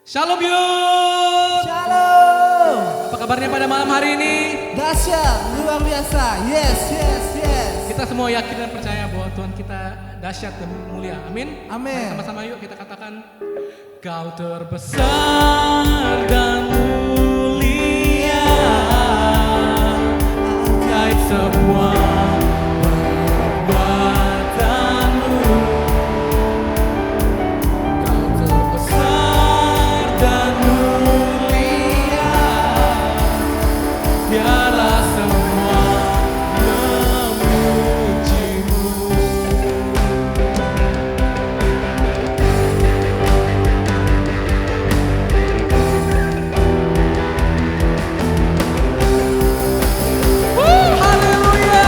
Shalom yuk. Shalom. Apa kabarnya pada malam hari ini? Dahsyat, luar biasa. Yes, yes, yes. Kita semua yakin dan percaya bahwa Tuhan kita dahsyat dan mulia. Amin. Amin. Mari sama-sama yuk kita katakan, Kau terbesar dan mulia, kait semua perbuatanmu. Kau terbesar dan mulia, biarlah semua memujimu. Haleluya.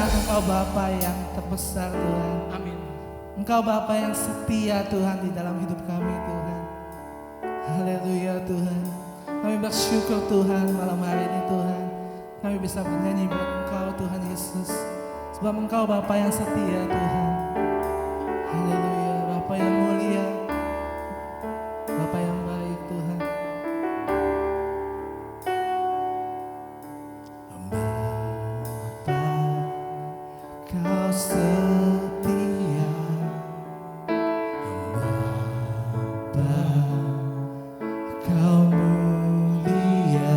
Tuhan, Engkau Bapa yang terbesar Tuhan. Amin. Engkau Bapa yang setia Tuhan di dalam hidup kami Tuhan. Haleluya Tuhan. Kami bersyukur Tuhan malam hari ini Tuhan. Kami bisa bernyanyi buat Engkau Tuhan Yesus. Sebab Engkau Bapa yang setia Tuhan. Haleluya, Bapa yang mulia, Bapa yang baik Tuhan. Bapa, Kau setia. Bapa, Kau mulia.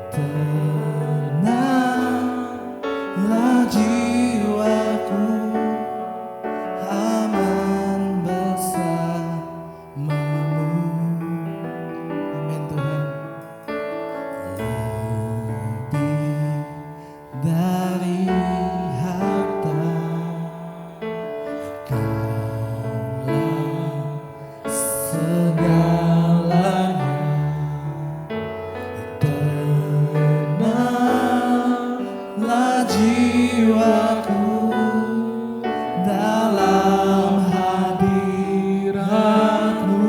Tenanglah jiwaku, aman bersamamu. Amin Tuhan. Lebih dari harta, Kaulah segalanya. Tenanglah jiwaku dalam hadirat-Mu.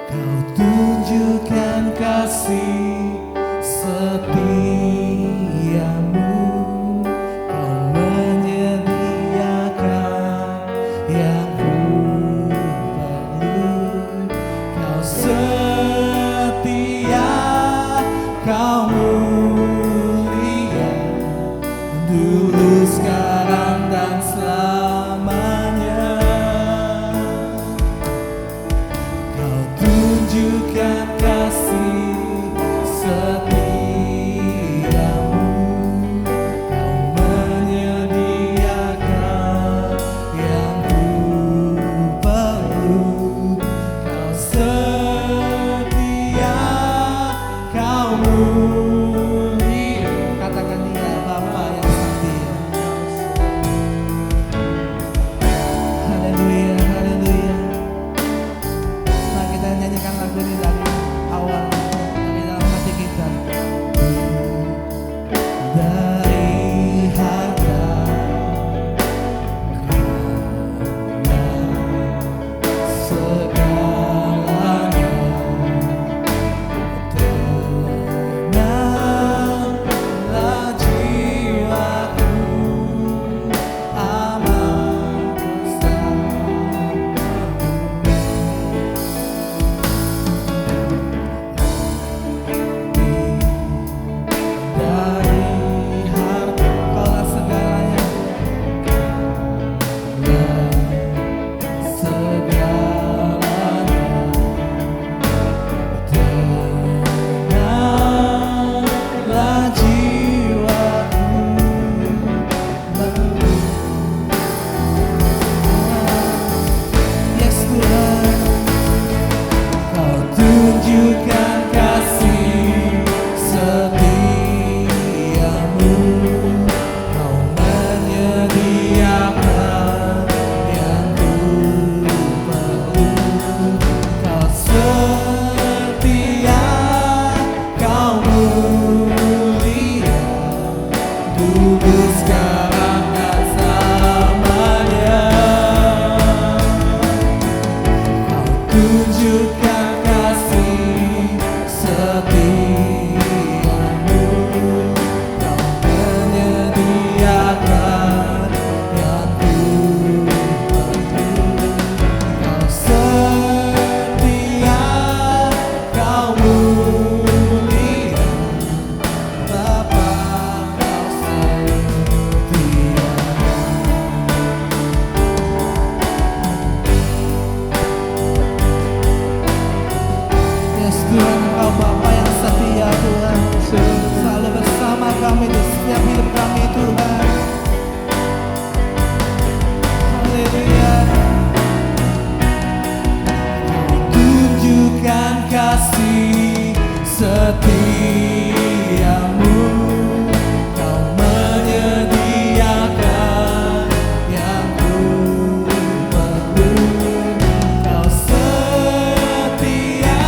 Kau tunjukkan kasih setiamu. Kau menyediakan yang ku perlu. Kau setia, Kau mulia, dulu, sekarang, dan selamanya. Kau tunjukkan kasih setiamu. Kau menyediakan yang ku perlu. Kau setia, Kau mulia. Katakan Dia Bapa yang setia. Haleluya, haleluya. Mari kita nyanyikan lagu ini dari awal, dari dalam hati kita. Dari harga segalanya. Tenanglah jiwaku, aman bersamamu. Dari harta, Kaulah segalanya. Segalanya. Tenanglah jiwaku, yes Tuhan. Kau tunjukkan kasih setiamu. Kau menyediakan yang ku perlu. Kau setia, Kau mulia, dulu, sekarang, dan selamanya. Kau tunjukkan kasih setiamu. Kau menyediakan yang ku perlu. Kau setia, Kau mulia, Bapa, Kau setia. Yes Tuhan, Engkau Bapa yang setia Tuhan, selalu bersama kami di setiap hidup kami Tuhan. Haleluya. Kau tunjukkan kasih setiamu. Kau menyediakan yang ku perlu. Kau setia,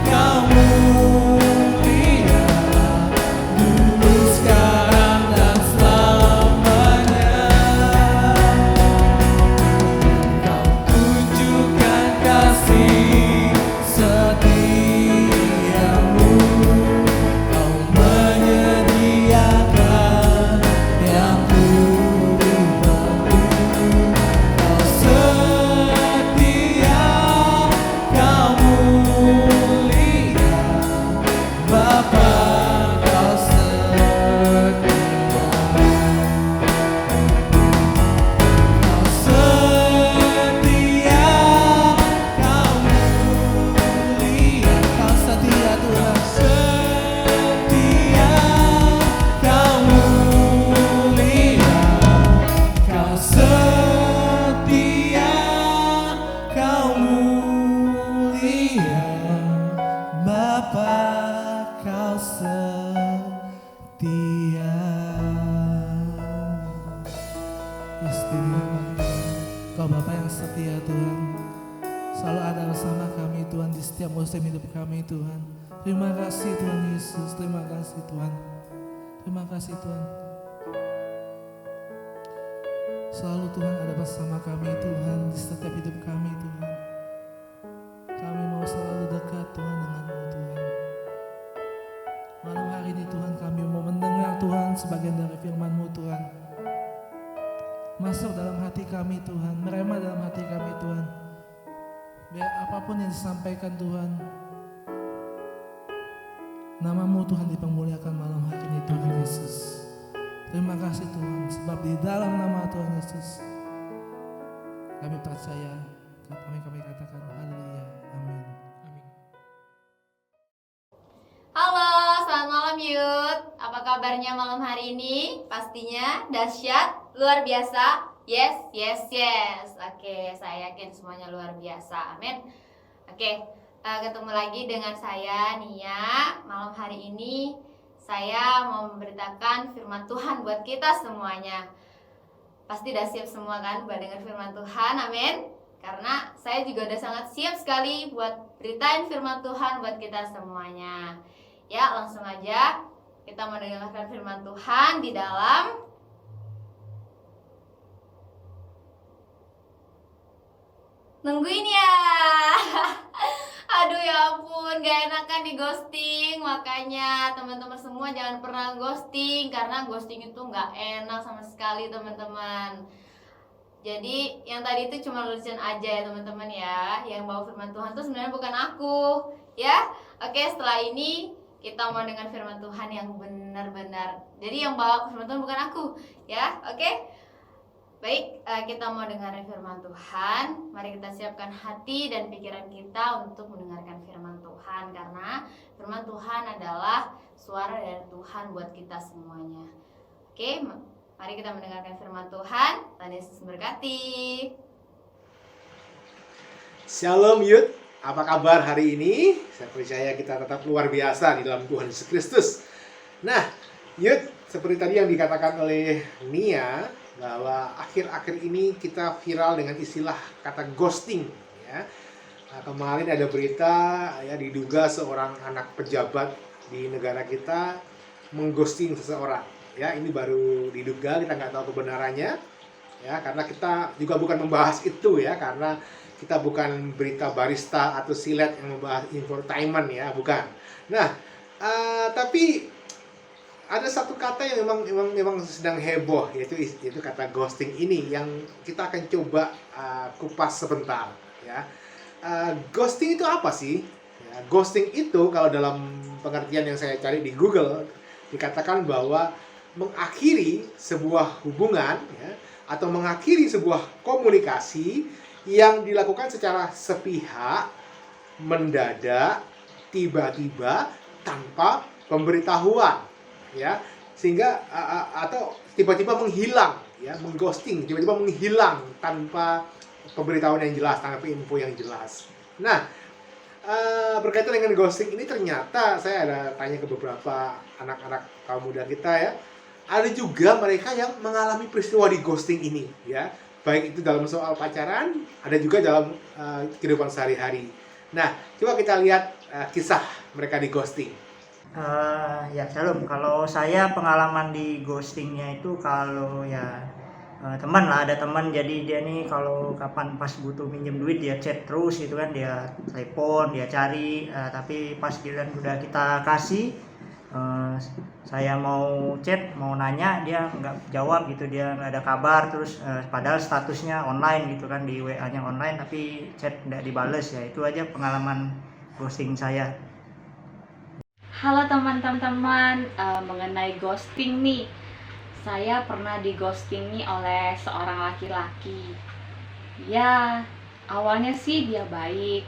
Kau mulia. Bapa kau setia. Yes, Tuhan, Kau Bapa yang setia Tuhan, selalu ada bersama kami Tuhan di setiap musim hidup kami Tuhan. Terima kasih Tuhan Yesus, terima kasih Tuhan. Terima kasih Tuhan. Selalu Tuhan ada bersama kami Tuhan di setiap hidup kami Tuhan. Kami mau selalu dekat Tuhan dengan-Mu Tuhan. Malam hari ini Tuhan kami mau mendengar Tuhan sebagian dari firman-Mu Tuhan. Masuk dalam hati kami Tuhan, merema dalam hati kami Tuhan. Biar apapun yang disampaikan Tuhan, nama-Mu Tuhan dipermuliakan malam hari ini Tuhan Yesus. Terima kasih Tuhan, sebab di dalam nama Tuhan Yesus kami percaya, kami katakan haleluya, amin. Halo, selamat malam Yud. Apa kabarnya malam hari ini? Pastinya dahsyat, luar biasa. Yes. Oke, saya yakin semuanya luar biasa. Amin. Oke, ketemu lagi dengan saya Nia. Malam hari ini saya mau memberitakan firman Tuhan buat kita semuanya. Pasti udah siap semua kan buat dengar firman Tuhan, amin. Karena saya juga udah sangat siap sekali buat beritain firman Tuhan buat kita semuanya. Ya, langsung aja kita mendengarkan firman Tuhan di dalam nungguin ya. Aduh ya ampun, gak enakan di ghosting. Makanya teman-teman semua jangan pernah ghosting, karena ghosting itu gak enak sama sekali teman-teman. Jadi yang tadi itu cuma lucuan aja ya teman-teman ya. Yang bawa firman Tuhan itu sebenarnya bukan aku ya. Oke, setelah ini kita mau dengar firman Tuhan yang benar-benar. Jadi yang bawa firman Tuhan bukan aku ya. Oke. Baik, kita mau dengar firman Tuhan. Mari kita siapkan hati dan pikiran kita untuk mendengarkan firman Tuhan. Karena firman Tuhan adalah suara dari Tuhan buat kita semuanya. Oke, mari kita mendengarkan firman Tuhan. Tuhan Yesus berkati. Shalom Yud, apa kabar hari ini? Saya percaya kita tetap luar biasa di dalam Tuhan Yesus Kristus. Nah, Yud, seperti tadi yang dikatakan oleh Nia, bahwa akhir-akhir ini kita viral dengan istilah kata ghosting ya. Nah, kemarin ada berita ya, diduga seorang anak pejabat di negara kita mengghosting seseorang ya. Ini baru diduga, kita nggak tahu kebenarannya ya, karena kita juga bukan membahas itu ya, karena kita bukan berita barista atau silet yang membahas infotainment ya, bukan. Nah, tapi ada satu kata yang memang sedang heboh, yaitu kata ghosting ini, yang kita akan coba kupas sebentar ya. Ghosting itu apa sih? Ya, ghosting itu kalau dalam pengertian yang saya cari di Google dikatakan bahwa mengakhiri sebuah hubungan ya, atau mengakhiri sebuah komunikasi yang dilakukan secara sepihak, mendadak, tiba-tiba, tanpa pemberitahuan ya, sehingga atau tiba-tiba menghilang ya, mengghosting, tiba-tiba menghilang tanpa pemberitahuan yang jelas, tanpa info yang jelas. Nah, berkaitan dengan ghosting ini, ternyata saya ada tanya ke beberapa anak-anak kaum muda kita ya, ada juga mereka yang mengalami peristiwa di ghosting ini ya, baik itu dalam soal pacaran, ada juga dalam kehidupan sehari-hari. Nah, coba kita lihat kisah mereka di ghosting. Ya Shalom, kalau saya pengalaman di ghostingnya itu kalau ya teman lah, ada teman, jadi dia nih kalau kapan pas butuh minjem duit dia chat terus gitu kan, dia telepon, dia cari, tapi pas giliran udah kita kasih, saya mau chat, mau nanya, dia nggak jawab gitu, dia nggak ada kabar, terus padahal statusnya online gitu kan, di WA-nya online tapi chat nggak dibales ya. Itu aja pengalaman ghosting saya. Halo teman-teman, mengenai ghosting nih, saya pernah di ghosting nih oleh seorang laki-laki. Ya, awalnya sih dia baik,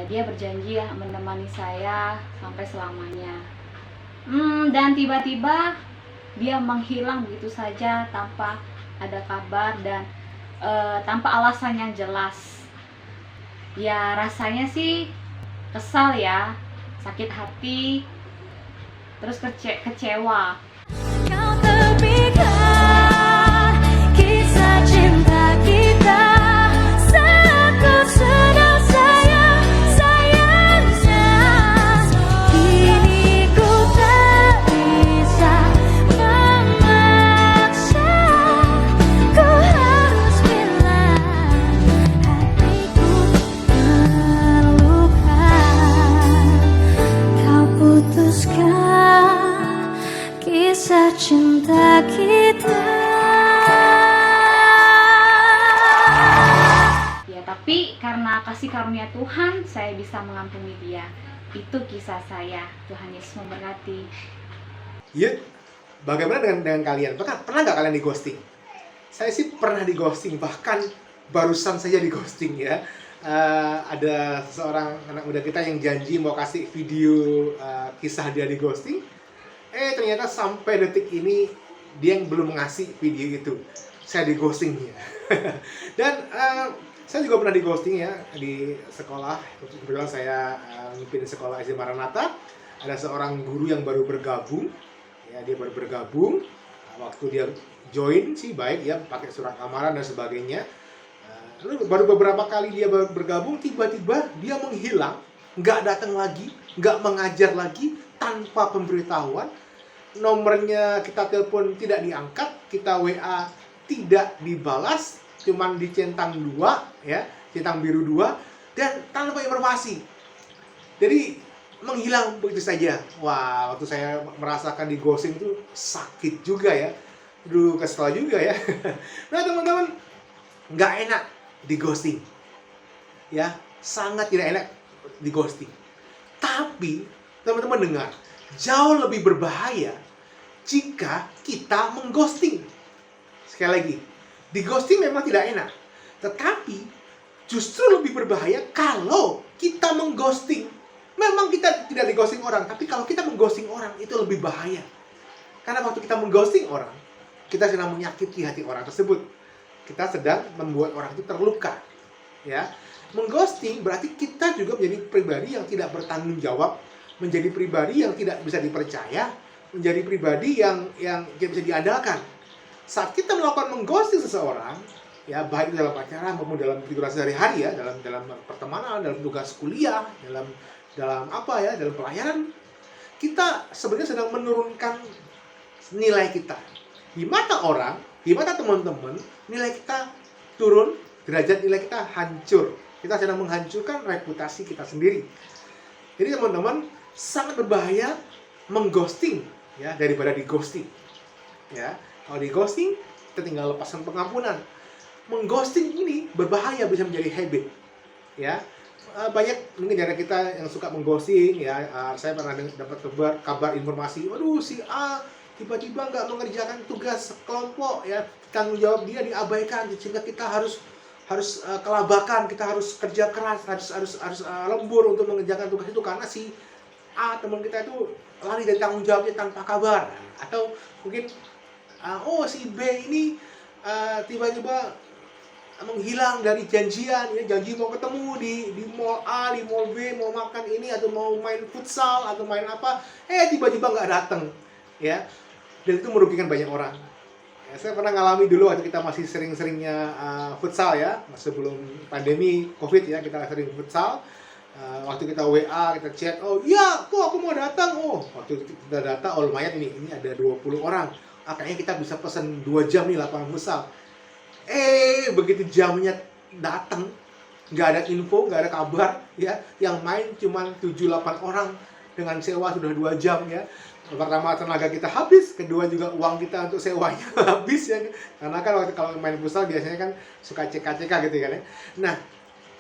dia berjanji ya menemani saya sampai selamanya. Dan tiba-tiba dia menghilang begitu saja tanpa ada kabar dan tanpa alasan yang jelas. Ya rasanya sih kesal ya, sakit hati, terus kecewa. Kau tepikan kisah cinta kita saat ku sedang sayang-sayangnya. Kini ku tak bisa memaksa, ku harus bilang hatiku terluka. Kau putuskan kisah cinta kita. Ya, tapi karena kasih karunia Tuhan, saya bisa mengampuni dia. Itu kisah saya. Tuhan Yesus memberkati. Yud, bagaimana dengan kalian? Pernah nggak kalian di ghosting? Saya sih pernah di ghosting, bahkan barusan saja di ghosting ya. Ada seorang anak muda kita yang janji mau kasih video kisah dia di ghosting. Ternyata sampai detik ini dia yang belum ngasih video itu. Saya di ghosting dia. Dan saya juga pernah di ghosting ya di sekolah. Kebetulan saya memimpin sekolah SD Maranatha. Ada seorang guru yang baru bergabung. Ya, dia baru bergabung. Waktu dia join sih baik ya, pakai surat lamaran dan sebagainya. Lalu baru beberapa kali dia bergabung, tiba-tiba dia menghilang, nggak datang lagi, nggak mengajar lagi, tanpa pemberitahuan. Nomornya kita telepon tidak diangkat, kita WA tidak dibalas, cuman dicentang 2 ya, centang biru 2, dan tanpa informasi. Jadi menghilang begitu saja. Wah, waktu saya merasakan di ghosting itu sakit juga ya. Aduh, kesel juga ya. Nah teman-teman, nggak enak di ghosting. Ya, sangat tidak enak di ghosting. Tapi, teman-teman dengar, jauh lebih berbahaya jika kita mengghosting. Sekali lagi, di ghosting memang tidak enak. Tetapi, justru lebih berbahaya kalau kita mengghosting. Memang kita tidak di-ghosting orang, tapi kalau kita mengghosting orang, itu lebih bahaya. Karena waktu kita mengghosting orang, kita sedang menyakiti hati orang tersebut. Kita sedang membuat orang itu terluka. Ya, mengghosting berarti kita juga menjadi pribadi yang tidak bertanggung jawab, menjadi pribadi yang tidak bisa dipercaya, menjadi pribadi yang tidak bisa diandalkan. Saat kita melakukan mengghosting seseorang, ya baik dalam pacaran maupun dalam kehidupan sehari-hari ya, dalam pertemanan, dalam tugas kuliah, dalam apa ya, dalam pelayanan, kita sebenarnya sedang menurunkan nilai kita. Di mata orang, di mata teman-teman, nilai kita turun, derajat nilai kita hancur. Kita sedang menghancurkan reputasi kita sendiri. Jadi teman-teman, sangat berbahaya mengghosting ya daripada di ghosting. Ya, kalau di ghosting kita tinggal lepaskan pengampunan. Mengghosting ini berbahaya, bisa menjadi habit. Ya, banyak mungkin dari kita yang suka mengghosting ya. Saya pernah dapat kabar informasi, waduh si A tiba-tiba nggak mengerjakan tugas kelompok ya, tanggung jawab dia diabaikan, sehingga kita harus kelabakan, kita harus kerja keras, harus lembur untuk mengerjakan tugas itu karena si A teman kita itu lari dari tanggung jawabnya tanpa kabar. Atau mungkin si B ini tiba-tiba menghilang dari janjian ya, janji mau ketemu di mall A, di mall B, mau makan ini atau mau main futsal atau main apa, tiba-tiba nggak datang ya. Dan itu merugikan banyak orang. Ya, saya pernah ngalami dulu waktu kita masih sering-seringnya futsal ya, sebelum pandemi COVID ya, kita sering futsal. Waktu kita WA, kita chat, oh iya, kok aku mau datang. Oh, waktu kita data, oh lumayan ini ada 20 orang. Kayaknya kita bisa pesan 2 jam nih lapangan futsal. Begitu jamnya datang, nggak ada info, nggak ada kabar ya. Yang main cuma 7-8 orang dengan sewa sudah 2 jam ya. Pertama tenaga kita habis, kedua juga uang kita untuk sewanya habis ya. Karena kan waktu kalau main futsal biasanya kan suka CK gitu kan ya. Nah,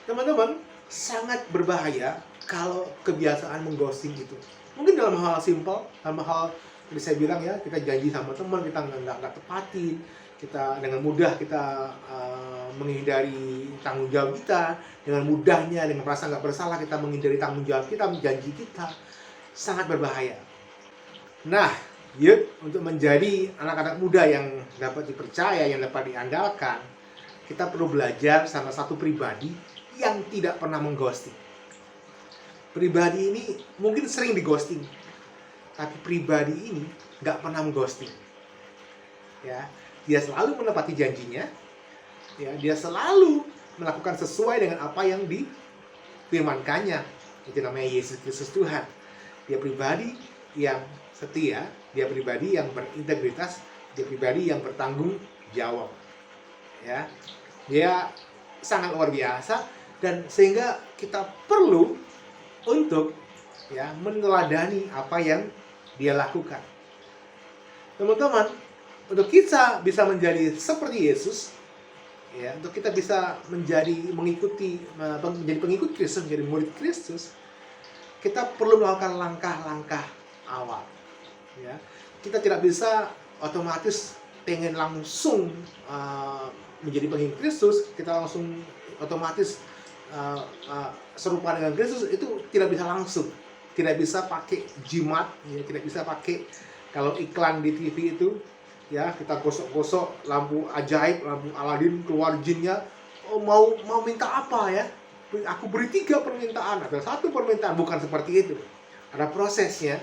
teman-teman, sangat berbahaya kalau kebiasaan mengghosting itu. Mungkin dalam hal simpel, dalam hal yang saya bilang ya, kita janji sama teman, kita nggak tepatin, kita dengan mudah kita menghindari tanggung jawab kita, dengan mudahnya, dengan merasa nggak bersalah kita menghindari tanggung jawab kita, janji kita, sangat berbahaya. Nah, yuk, untuk menjadi anak-anak muda yang dapat dipercaya, yang dapat diandalkan, kita perlu belajar sama satu pribadi yang tidak pernah mengghosting. pribadi ini mungkin sering di ghosting, tapi pribadi ini nggak pernah ghosting. Ya, dia selalu menepati janjinya. Ya, dia selalu melakukan sesuai dengan apa yang difirmankannya. Itu namanya Yesus Kristus Tuhan. Dia pribadi yang setia, dia pribadi yang berintegritas, dia pribadi yang bertanggung jawab. Ya, dia sangat luar biasa, dan sehingga kita perlu untuk ya meneladani apa yang dia lakukan. Teman-teman, untuk kita bisa menjadi seperti Yesus, ya, untuk kita bisa menjadi pengikut Kristus, menjadi murid Kristus, kita perlu melakukan langkah-langkah awal. Ya, kita tidak bisa otomatis pengen langsung menjadi pengikut Kristus, kita langsung otomatis serupa dengan Kristus, itu tidak bisa langsung, tidak bisa pakai jimat, ya, tidak bisa pakai kalau iklan di TV itu, ya kita gosok-gosok lampu ajaib, lampu Aladin, keluar jinnya, oh, mau minta apa ya, aku beri 3 permintaan atau 1 permintaan, bukan seperti itu. Ada prosesnya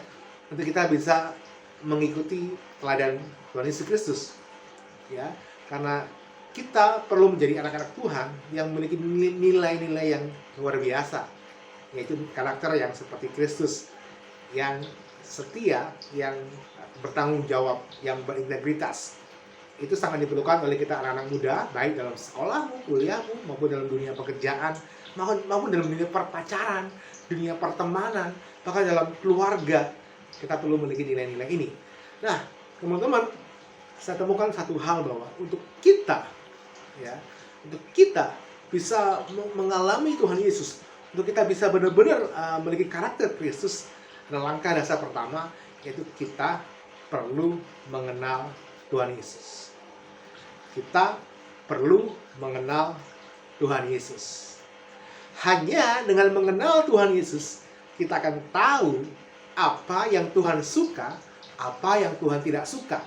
untuk kita bisa mengikuti teladan Tuhan Yesus Kristus, ya, karena kita perlu menjadi anak-anak Tuhan yang memiliki nilai-nilai yang luar biasa, yaitu karakter yang seperti Kristus, yang setia, yang bertanggung jawab, yang berintegritas. Itu sangat diperlukan oleh kita anak-anak muda, baik dalam sekolahmu, kuliahmu, maupun dalam dunia pekerjaan, maupun dalam dunia perpacaran, dunia pertemanan, bahkan dalam keluarga. Kita perlu memiliki nilai-nilai ini. Nah, teman-teman, saya temukan satu hal bahwa untuk kita bisa mengalami Tuhan Yesus, untuk kita bisa benar-benar memiliki karakter Kristus, dan langkah dasar pertama yaitu kita perlu mengenal Tuhan Yesus. Kita perlu mengenal Tuhan Yesus. Hanya dengan mengenal Tuhan Yesus, kita akan tahu apa yang Tuhan suka, apa yang Tuhan tidak suka.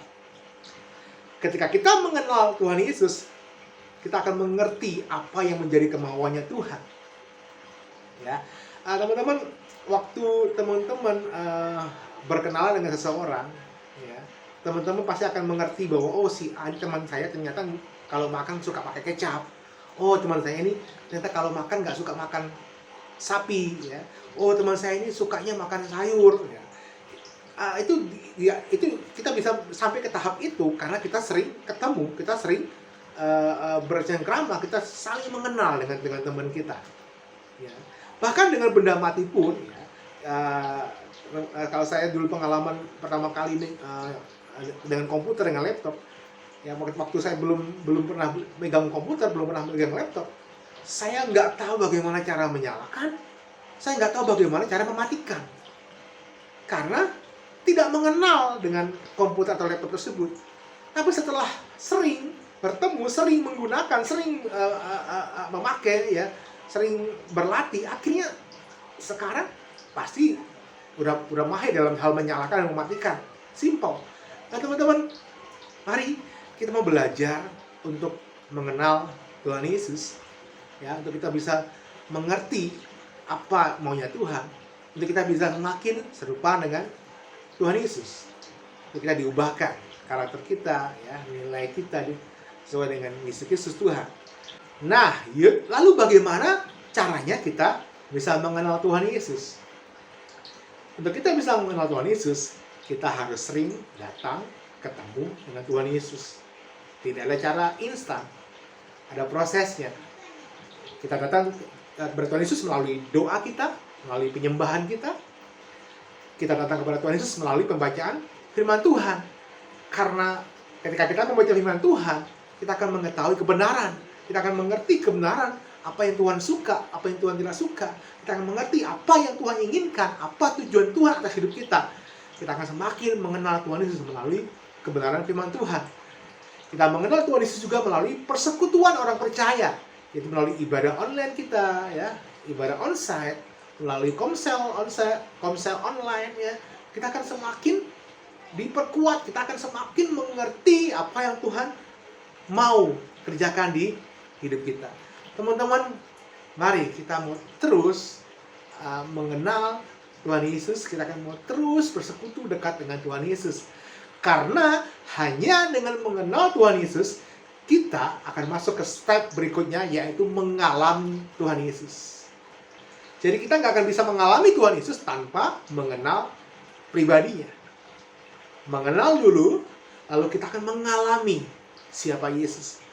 Ketika kita mengenal Tuhan Yesus, kita akan mengerti apa yang menjadi kemauannya Tuhan. Ya, teman-teman, waktu teman-teman berkenalan dengan seseorang, ya, teman-teman pasti akan mengerti bahwa oh, si A ini teman saya ternyata kalau makan suka pakai kecap. Oh, teman saya ini ternyata kalau makan nggak suka makan sapi, ya. Oh, teman saya ini sukanya makan sayur, ya. Itu kita bisa sampai ke tahap itu karena kita sering ketemu, kita sering bercengkrama, kita saling mengenal dengan teman kita. Ya. Bahkan dengan benda mati pun, ya, kalau saya dulu pengalaman pertama kali ini dengan komputer, dengan laptop, ya, waktu saya belum pernah megang komputer, belum pernah megang laptop, saya nggak tahu bagaimana cara menyalakan, saya nggak tahu bagaimana cara mematikan, karena tidak mengenal dengan komputer atau laptop tersebut. Tapi setelah sering bertemu, sering menggunakan, sering memakai, ya, sering berlatih, akhirnya sekarang pasti udah mahir dalam hal menyalakan dan mematikan. Simple. Nah, teman-teman, mari kita mau belajar untuk mengenal Tuhan Yesus, ya, untuk kita bisa mengerti apa maunya Tuhan, untuk kita bisa semakin serupa dengan Tuhan Yesus, untuk kita diubahkan karakter kita, ya, nilai kita sesuai dengan Yesus Kristus Tuhan. Nah, lalu bagaimana caranya kita bisa mengenal Tuhan Yesus? Untuk kita bisa mengenal Tuhan Yesus, kita harus sering datang ketemu dengan Tuhan Yesus. Tidak ada cara instan, ada prosesnya. Kita datang kepada Tuhan Yesus melalui doa kita, melalui penyembahan kita. Kita datang kepada Tuhan Yesus melalui pembacaan firman Tuhan. Karena ketika kita membaca firman Tuhan, kita akan mengetahui kebenaran. Kita akan mengerti kebenaran, apa yang Tuhan suka, apa yang Tuhan tidak suka. Kita akan mengerti apa yang Tuhan inginkan, apa tujuan Tuhan atas hidup kita. Kita akan semakin mengenal Tuhan Yesus melalui kebenaran firman Tuhan. Kita mengenal Tuhan Yesus juga melalui persekutuan orang percaya, yaitu melalui ibadah online kita, ya, ibadah onsite, melalui komsel online, ya. Kita akan semakin diperkuat, kita akan semakin mengerti apa yang Tuhan mau kerjakan di hidup kita. Teman-teman, mari kita mau terus mengenal Tuhan Yesus, kita akan mau terus bersekutu dekat dengan Tuhan Yesus. Karena hanya dengan mengenal Tuhan Yesus, kita akan masuk ke step berikutnya, yaitu mengalami Tuhan Yesus. Jadi kita nggak akan bisa mengalami Tuhan Yesus tanpa mengenal pribadinya. Mengenal dulu, lalu kita akan mengalami siapa Yesus.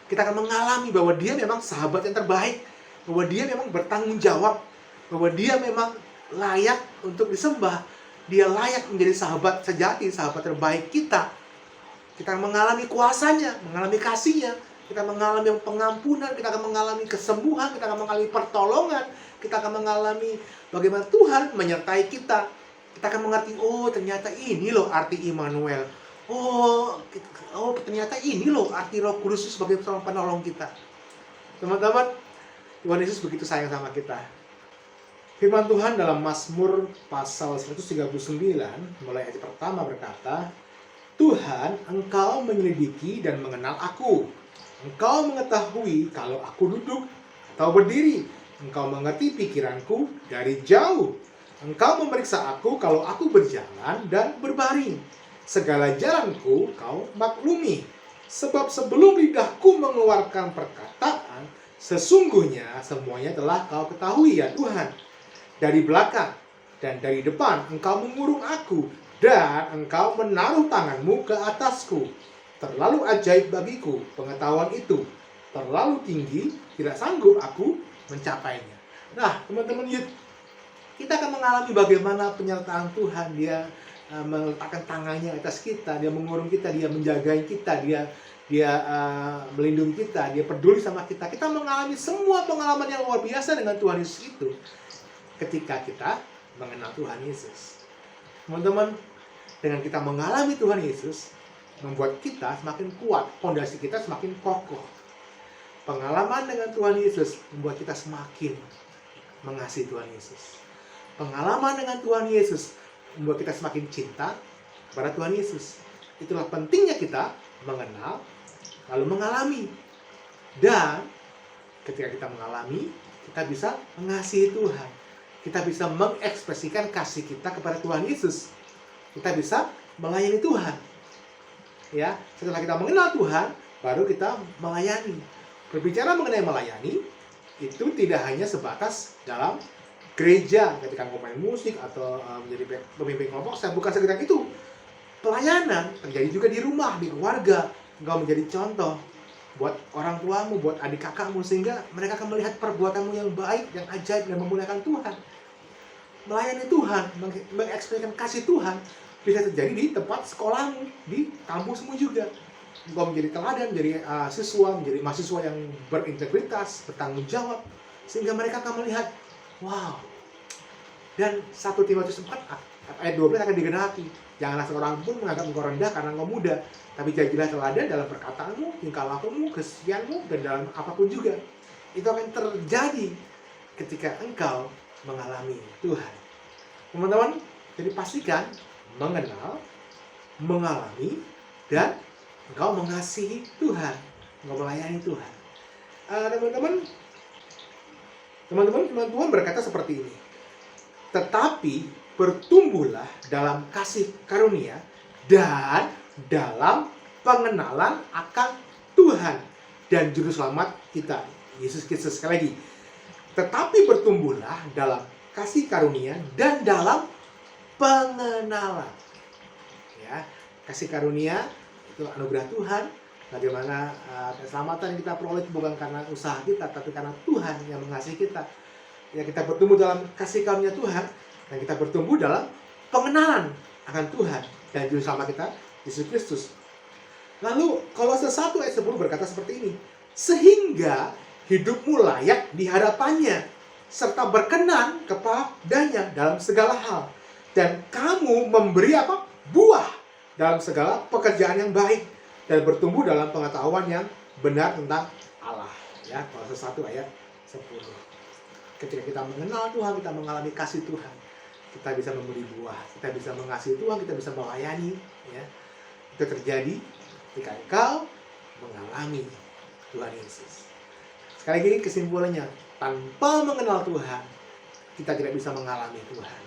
Kita akan mengalami bahwa dia memang sahabat yang terbaik, bahwa dia memang bertanggung jawab, bahwa dia memang layak untuk disembah. Dia layak menjadi sahabat sejati, sahabat terbaik kita. Kita akan mengalami kuasanya, mengalami kasihnya, kita mengalami pengampunan, kita akan mengalami kesembuhan, kita akan mengalami pertolongan, kita akan mengalami bagaimana Tuhan menyertai kita. Kita akan mengerti, oh ternyata ini loh arti Immanuel. Oh ternyata ini loh arti Roh Kudus sebagai seorang penolong kita. Teman-teman, Tuhan Yesus begitu sayang sama kita. Firman Tuhan dalam Mazmur pasal 139 mulai ayat pertama berkata, Tuhan, Engkau menyelidiki dan mengenal aku. Engkau mengetahui kalau aku duduk atau berdiri. Engkau mengerti pikiranku dari jauh. Engkau memeriksa aku kalau aku berjalan dan berbaring. Segala jalanku kau maklumi. Sebab sebelum lidahku mengeluarkan perkataan, sesungguhnya semuanya telah kau ketahui ya Tuhan. Dari belakang dan dari depan engkau mengurung aku, dan engkau menaruh tanganmu ke atasku. Terlalu ajaib bagiku pengetahuan itu. Terlalu tinggi, tidak sanggup aku mencapainya. Nah, teman-teman yuk, kita akan mengalami bagaimana penyertaan Tuhan. Dia meletakkan tangannya atas kita, dia mengurung kita, dia menjaga kita, dia melindungi kita, dia peduli sama kita. Kita mengalami semua pengalaman yang luar biasa dengan Tuhan Yesus itu ketika kita mengenal Tuhan Yesus. Teman-teman, dengan kita mengalami Tuhan Yesus, membuat kita semakin kuat, fondasi kita semakin kokoh. Pengalaman dengan Tuhan Yesus membuat kita semakin mengasihi Tuhan Yesus. Pengalaman dengan Tuhan Yesus membuat kita semakin cinta pada Tuhan Yesus. Itulah pentingnya kita mengenal, lalu mengalami. Dan ketika kita mengalami, kita bisa mengasihi Tuhan. Kita bisa mengekspresikan kasih kita kepada Tuhan Yesus. Kita bisa melayani Tuhan. Ya, setelah kita mengenal Tuhan, baru kita melayani. Berbicara mengenai melayani, itu tidak hanya sebatas dalam gereja ketika main musik atau menjadi pemimpin kelompok, bukan sekedar itu. Pelayanan terjadi juga di rumah, di keluarga. Engkau menjadi contoh buat orang tuamu, buat adik kakakmu, sehingga mereka akan melihat perbuatanmu yang baik, yang ajaib, dan memuliakan Tuhan. Melayani Tuhan, mengekspresikan kasih Tuhan bisa terjadi di tempat sekolahmu, di kampusmu juga. Engkau menjadi teladan, menjadi siswa, menjadi mahasiswa yang berintegritas, bertanggung jawab, sehingga mereka akan melihat, wow. Dan 1 Timotius 4 ayat 12 akan digenapi. Janganlah seorang pun menganggap engkau rendah karena engkau muda, tapi jadilah teladan dalam perkataanmu, tingkah lakumu, kesetiaanmu, dan dalam apapun juga. Itu akan terjadi ketika engkau mengalami Tuhan. Teman-teman, jadi pastikan mengenal, mengalami, dan engkau mengasihi Tuhan, engkau melayani Tuhan. Teman-teman, firman Tuhan berkata seperti ini. Tetapi bertumbuhlah dalam kasih karunia dan dalam pengenalan akan Tuhan dan Juru Selamat kita, Yesus Kristus. Sekali lagi, tetapi bertumbuhlah dalam kasih karunia dan dalam pengenalan. Ya, kasih karunia itu anugerah Tuhan. Bagaimana keselamatan yang kita peroleh bukan karena usaha kita, tapi karena Tuhan yang mengasihi kita. Ya, kita bertumbuh dalam kasih karunia Tuhan, dan kita bertumbuh dalam pengenalan akan Tuhan dan Juru Selamat kita, Yesus Kristus. Lalu Kolose 1 ayat 10 berkata seperti ini. Sehingga hidupmu layak di hadapannya, serta berkenan kepadanya dalam segala hal. Dan kamu memberi apa? Buah dalam segala pekerjaan yang baik, dan bertumbuh dalam pengetahuan yang benar tentang Allah. Ya, Kolose 1 ayat 10. Ketika kita mengenal Tuhan, kita mengalami kasih Tuhan, kita bisa memberi buah, kita bisa mengasihi Tuhan, kita bisa melayani. Ya, itu terjadi ketika engkau mengalami Tuhan Yesus. Sekali lagi kesimpulannya, tanpa mengenal Tuhan, kita tidak bisa mengalami Tuhan.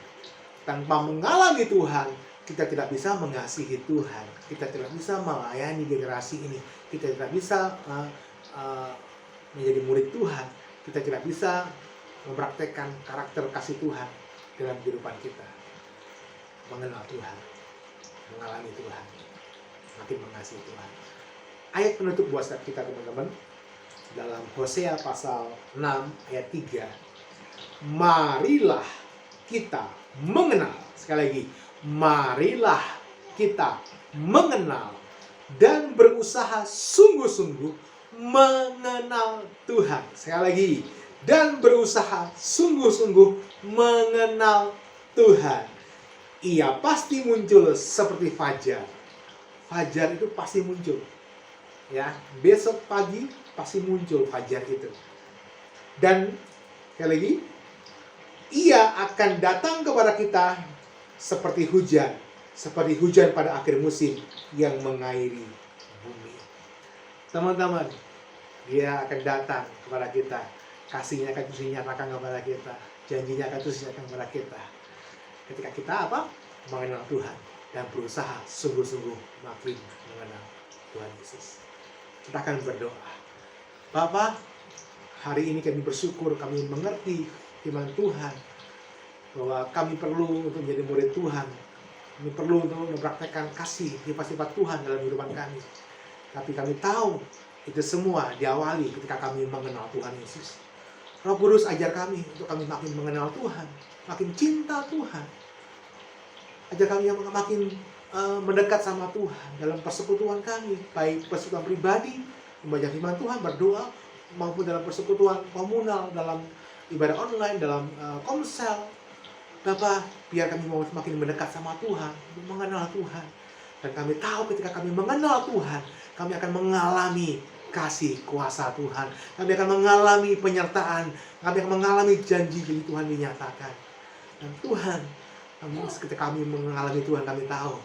Tanpa mengalami Tuhan, kita tidak bisa mengasihi Tuhan. Kita tidak bisa melayani generasi ini. Kita tidak bisa menjadi murid Tuhan. Kita tidak bisa mempraktekkan karakter kasih Tuhan dalam kehidupan kita. Mengenal Tuhan, mengalami Tuhan, makin mengasihi Tuhan. Ayat penutup buat setiap kita teman-teman dalam Hosea pasal 6 ayat 3. Marilah kita mengenal, sekali lagi, marilah kita mengenal dan berusaha sungguh-sungguh mengenal Tuhan. Sekali lagi, dan berusaha sungguh-sungguh mengenal Tuhan. Ia pasti muncul seperti fajar. Fajar itu pasti muncul. Ya, besok pagi pasti muncul fajar itu. Dan sekali lagi, ia akan datang kepada kita seperti hujan pada akhir musim yang mengairi bumi. Teman-teman, dia akan datang kepada kita. Kasihnya akan terus dinyatakan kepada kita. Janjinya akan terus dinyatakan kepada kita. Ketika kita mengenal Tuhan dan berusaha sungguh-sungguh makin mengenal Tuhan Yesus. Kita akan berdoa. Bapa, hari ini kami bersyukur, kami mengerti firman Tuhan, bahwa kami perlu untuk menjadi murid Tuhan. Kami perlu untuk mempraktekkan kasih, sifat-sifat Tuhan dalam kehidupan kami. Tapi kami tahu itu semua diawali ketika kami mengenal Tuhan Yesus. Roh Kudus ajar kami untuk kami makin mengenal Tuhan, makin cinta Tuhan. Ajar kami yang makin mendekat sama Tuhan dalam persekutuan kami, baik persekutuan pribadi, membaca firman Tuhan, berdoa, maupun dalam persekutuan komunal, dalam ibadah online, dalam komsel. Bapak, biar kami mau semakin mendekat sama Tuhan, mengenal Tuhan. Dan kami tahu ketika kami mengenal Tuhan, kami akan mengalami kasih kuasa Tuhan. Kami akan mengalami penyertaan. Kami akan mengalami janji dari Tuhan dinyatakan. Dan Tuhan, ketika kami mengalami Tuhan, kami tahu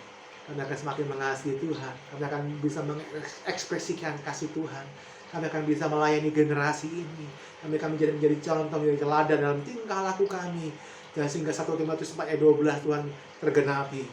kami akan semakin mengasihi Tuhan. Kami akan bisa mengekspresikan kasih Tuhan. Kami akan bisa melayani generasi ini. Kami akan menjadi contoh, menjadi teladan dalam tingkah laku kami. Dan sehingga 1 Timotius 4 ayat 12 Tuhan tergenapi.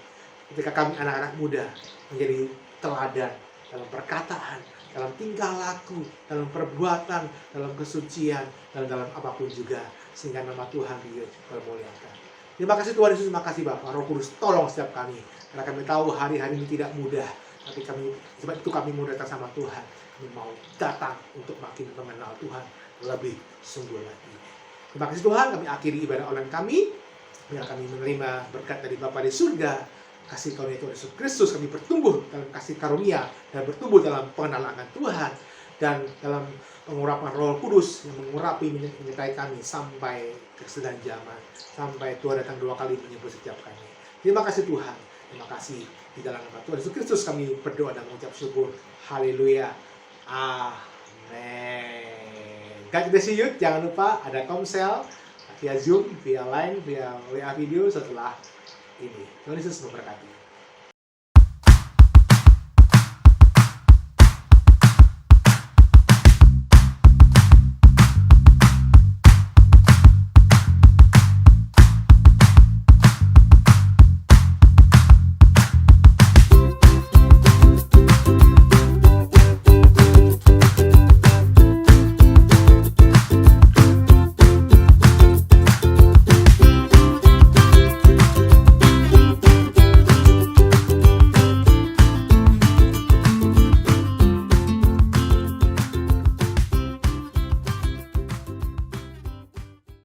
Ketika kami anak-anak muda menjadi teladan dalam perkataan, dalam tingkah laku, dalam perbuatan, dalam kesucian, dan dalam apapun juga. Sehingga nama Tuhan dipermuliakan. Terima kasih Tuhan Yesus, terima kasih Bapak. Roh Kudus tolong setiap kami. Karena kami tahu hari-hari ini tidak mudah. Tapi sebab itu kami mau datang sama Tuhan. Kami mau datang untuk makin mengenal Tuhan lebih sungguh lagi. Terima kasih Tuhan, kami akhiri ibadah online kami. Biar kami menerima berkat dari Bapa di surga. Kasih karunia Tuhan Yesus Kristus, kami bertumbuh dalam kasih karunia dan bertumbuh dalam pengenalan akan Tuhan dan dalam pengurapan Roh Kudus yang mengurapi menyertai kami sampai kesudahan zaman, sampai Tuhan datang 2 kali menyebut setiap kami. Terima kasih Tuhan, terima kasih di dalam nama Tuhan Yesus Kristus kami berdoa dan mengucap syukur. Haleluya, amin. God bless you. Jangan lupa ada komsel via Zoom, via Line, via WA video setelah ini. Tuhan Yesus memberkati.